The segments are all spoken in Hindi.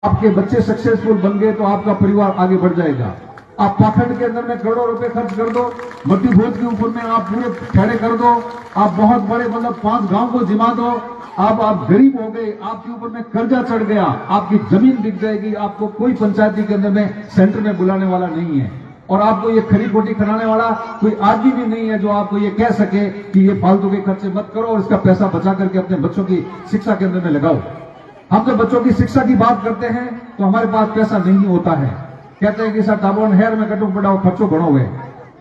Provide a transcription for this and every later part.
आपके बच्चे सक्सेसफुल बन गए तो आपका परिवार आगे बढ़ जाएगा। आप पाखंड के अंदर में करोड़ों रुपए खर्च कर दो, मट्टी भोज के ऊपर में आप पूरे खड़े कर दो, आप बहुत बड़े मतलब 5 गांव को जिमा दो, आप गरीब हो गए, आपके ऊपर में कर्जा चढ़ गया, आपकी जमीन बिक जाएगी, आपको कोई पंचायती के अंदर में सेंटर में बुलाने वाला नहीं है और आपको ये खरी खोटी कराने वाला कोई आदमी भी नहीं है जो आपको ये कह सके कि ये फालतू के खर्चे मत करो और इसका पैसा बचा करके अपने बच्चों की शिक्षा के अंदर में लगाओ। हम जब बच्चों की शिक्षा की बात करते हैं तो हमारे पास पैसा नहीं होता है, कहते हैं कि सर टाबोन हेयर में कटू पड़ाओ खर्चो बढ़ो हुए,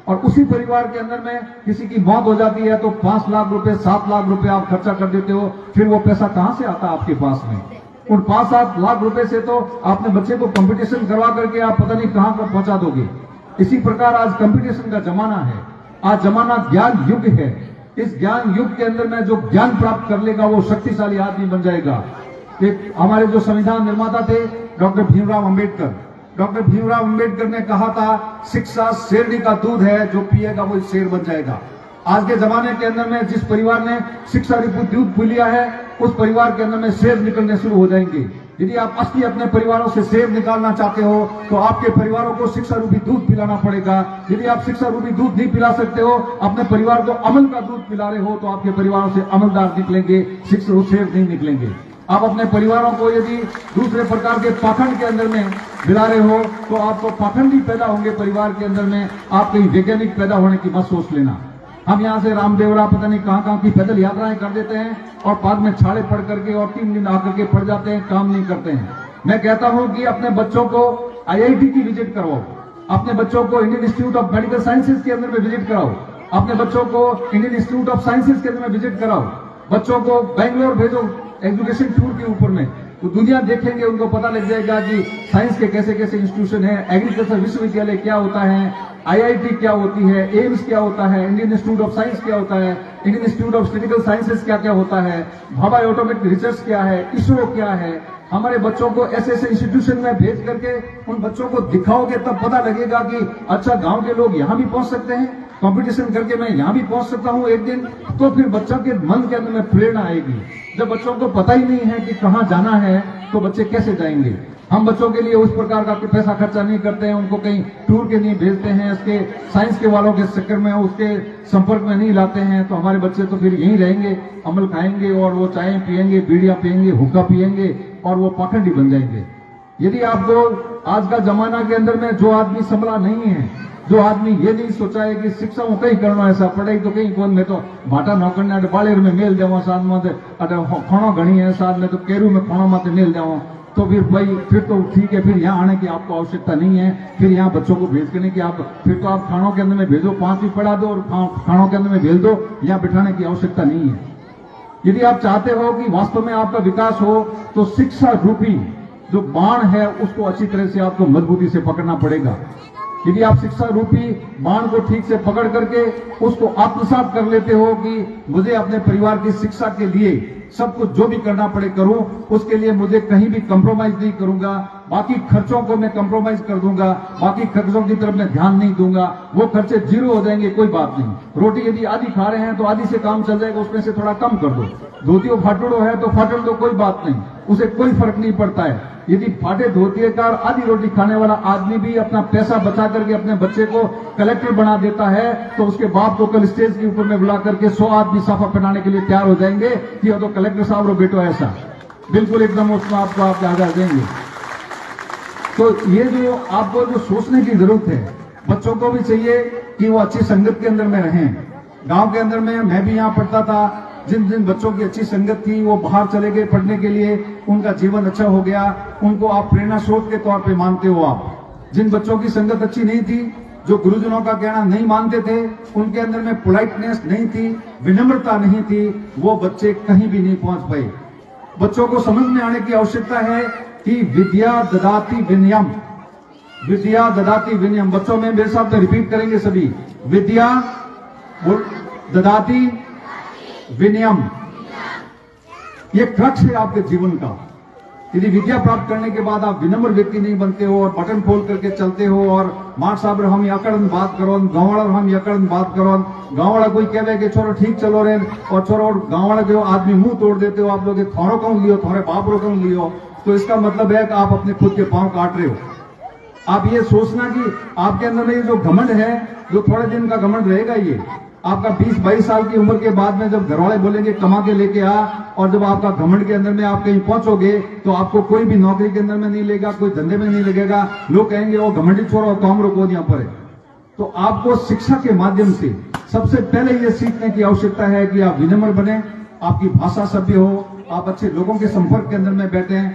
और उसी परिवार के अंदर में किसी की मौत हो जाती है तो 5 लाख रुपए 7 लाख रुपए आप खर्चा कर देते हो, फिर वो पैसा कहां से आता है आपके पास में? उन 5-7 लाख रुपए से तो आपने बच्चे को कंपटीशन करवा करके आप पता नहीं कहां पर पहुंचा दोगे। इसी प्रकार आज कंपटीशन का जमाना है, आज जमाना ज्ञान युग है। इस ज्ञान युग के अंदर में जो ज्ञान प्राप्त कर लेगा वो शक्तिशाली आदमी बन जाएगा। एक हमारे जो संविधान निर्माता थे डॉक्टर भीमराव अंबेडकर ने कहा था शिक्षा शेरनी का दूध है, जो पिएगा वो शेर बन जाएगा। आज के जमाने के अंदर में जिस परिवार ने शिक्षा रूपी दूध पी लिया है उस परिवार के अंदर में शेर निकलने शुरू हो जाएंगे। यदि आप असली अपने परिवारों से शेर निकालना चाहते हो तो आपके परिवारों को शिक्षा रूपी दूध पिलाना पड़ेगा। यदि आप शिक्षा रूपी दूध नहीं पिला सकते हो, अपने परिवार को अमल का दूध पिला रहे हो, तो आपके परिवारों से अमलदार निकलेंगे, शिक्षा शेर नहीं निकलेंगे। आप अपने परिवारों को यदि दूसरे प्रकार के पाखंड के अंदर में मिला रहे हो तो आपको पाखंडी पैदा होंगे परिवार के अंदर में, आप कहीं वैज्ञानिक पैदा होने की मत सोच लेना। हम यहाँ से रामदेवरा पता नहीं कहां की पैदल यात्राएं कर देते हैं और बाद में छाड़े पड़ करके और 3 दिन आकर के पड़ जाते हैं, काम नहीं करते हैं। मैं कहता हूं कि अपने बच्चों को IIT की विजिट करवाओ, अपने बच्चों को Indian institute of medical sciences के अंदर में विजिट कराओ, अपने बच्चों को इंडियन इंस्टीट्यूट ऑफ साइंसेज के अंदर में विजिट कराओ, बच्चों को बेंगलोर भेजो एजुकेशन टूर के ऊपर में, तो दुनिया देखेंगे, उनको पता लग जाएगा कि साइंस के कैसे कैसे इंस्टीट्यूशन है, एग्रीकल्चर विश्वविद्यालय क्या होता है, IIT क्या होती है, एम्स क्या होता है, इंडियन इंस्टीट्यूट ऑफ साइंस क्या होता है, Indian institute of statistical sciences क्या क्या होता है, भाभा ऑटोमेटिक रिसर्च क्या है, इसरो क्या है। हमारे बच्चों को ऐसे ऐसे इंस्टीट्यूशन में भेज करके उन बच्चों को दिखाओगे तब पता लगेगा कि अच्छा गांव के लोग यहां भी पहुंच सकते हैं, कंपटीशन करके मैं यहां भी पहुंच सकता हूं एक दिन, तो फिर बच्चों के मन के अंदर में प्रेरणा आएगी। जब बच्चों को पता ही नहीं है कि कहां जाना है तो बच्चे कैसे जाएंगे? हम बच्चों के लिए उस प्रकार का पैसा खर्चा नहीं करते हैं, उनको कहीं टूर के नहीं भेजते हैं, इसके साइंस के वालों के चक्कर में उसके संपर्क में नहीं लाते हैं, तो हमारे बच्चे तो फिर यहीं रहेंगे, अमल खाएंगे और वो चाय पियेंगे, बीड़ियां पियेंगे, हुक्का पियेंगे और वो पाखंडी बन जाएंगे। यदि आपको आज का जमाना के अंदर में जो आदमी संभला नहीं है, जो आदमी ये नहीं सोचा है कि शिक्षा में कहीं करना ऐसा पढ़ाई तो कहीं कौन, मैं तो भाटा नौकरने बाड़ेर में मेल देवा साथ में खणो घनी है, साथ में तो केरू में खणो माते मेल देवा, तो फिर भाई फिर तो ठीक है, फिर यहाँ आने की आपको आवश्यकता नहीं है, फिर यहाँ बच्चों को भेज करने की आप फिर तो आप खानों के अंदर में भेजो, 5वीं पढ़ा दो और खानों के अंदर में भेज दो, यहाँ बिठाने की आवश्यकता नहीं है। यदि आप चाहते हो कि वास्तव में आपका विकास हो तो शिक्षा रूपी जो बाण है उसको अच्छी तरह से आपको मजबूती से पकड़ना पड़ेगा। यदि आप शिक्षा रूपी बाण को ठीक से पकड़ करके उसको आत्मसात कर लेते हो कि मुझे अपने परिवार की शिक्षा के लिए सब कुछ जो भी करना पड़े करूं, उसके लिए मुझे कहीं भी कंप्रोमाइज नहीं करूंगा, बाकी खर्चों को मैं कंप्रोमाइज कर दूंगा, बाकी खर्चों की तरफ मैं ध्यान नहीं दूंगा, वो खर्चे 0 हो जाएंगे, कोई बात नहीं। रोटी यदि आधी खा रहे हैं तो आधी से काम चल जाएगा, उसमें से थोड़ा कम कर दो। धोतियों फाटड़ो है तो फाटड़ दो, कोई बात नहीं, उसे कोई फर्क नहीं पड़ता है। यदि फाटे धोती का आधी रोटी खाने वाला आदमी भी अपना पैसा बचा करके अपने बच्चे को कलेक्टर बना देता है तो उसके बाप को कल स्टेज के ऊपर में बुला करके 100 आदमी साफा पहनाने के लिए तैयार हो जाएंगे कि तो कलेक्टर साहब रो बेटो ऐसा, बिल्कुल एकदम उसमें आपको आप आजाद देंगे। तो ये जो आपको जो सोचने की जरूरत है, बच्चों को भी चाहिए कि वो अच्छी संगत के अंदर में रहें। गांव के अंदर में मैं भी यहाँ पढ़ता था, जिन जिन बच्चों की अच्छी संगत थी वो बाहर चले गए पढ़ने के लिए, उनका जीवन अच्छा हो गया, उनको आप प्रेरणा स्रोत के तौर पे मानते हो। आप जिन बच्चों की संगत अच्छी नहीं थी, जो गुरुजनों का कहना नहीं मानते थे, उनके अंदर में पोलाइटनेस नहीं थी, विनम्रता नहीं थी, वो बच्चे कहीं भी नहीं पहुंच पाए। बच्चों को समझ में आने की आवश्यकता है कि विद्या ददाति विनयम, विद्या ददाति विनयम। बच्चों में मेरे साथ रिपीट करेंगे सभी, विद्या ददाति विनयम, ये क्रक्स है आपके जीवन का। यदि विद्या प्राप्त करने के बाद आप विनम्र व्यक्ति नहीं बनते हो और बटन खोल करके चलते हो और मार साहब हम यकड़न बात करो, गाँव वाला हम यकड़न बात करो, गाँव वाला कोई कहे कि छोरो ठीक चलो रे और छोरो गाँव वाला जो आदमी मुंह तोड़ देते हो आप लोग, थोड़ो कौन लियो, थोड़े बाप रो कौन लियो, तो इसका मतलब है कि आप अपने खुद के पांव काट रहे हो। आप ये सोचना कि आपके अंदर में ये जो घमंड है, जो थोड़े दिन का घमंड रहेगा, ये आपका 20-22 साल की उम्र के बाद में जब घरवाले बोलेंगे कमा के लेके आ, और जब आपका घमंड के अंदर में आप कहीं पहुंचोगे तो आपको कोई भी नौकरी के अंदर में नहीं लेगा, कोई धंधे में नहीं लगेगा। लोग कहेंगे वो घमंडी छोरा और काम रोको यहाँ पर है। तो आपको शिक्षा के माध्यम से सबसे पहले ये सीखने की आवश्यकता है कि आप विनम्र बने, आपकी भाषा सभ्य हो, आप अच्छे लोगों के संपर्क के अंदर में बैठे हैं।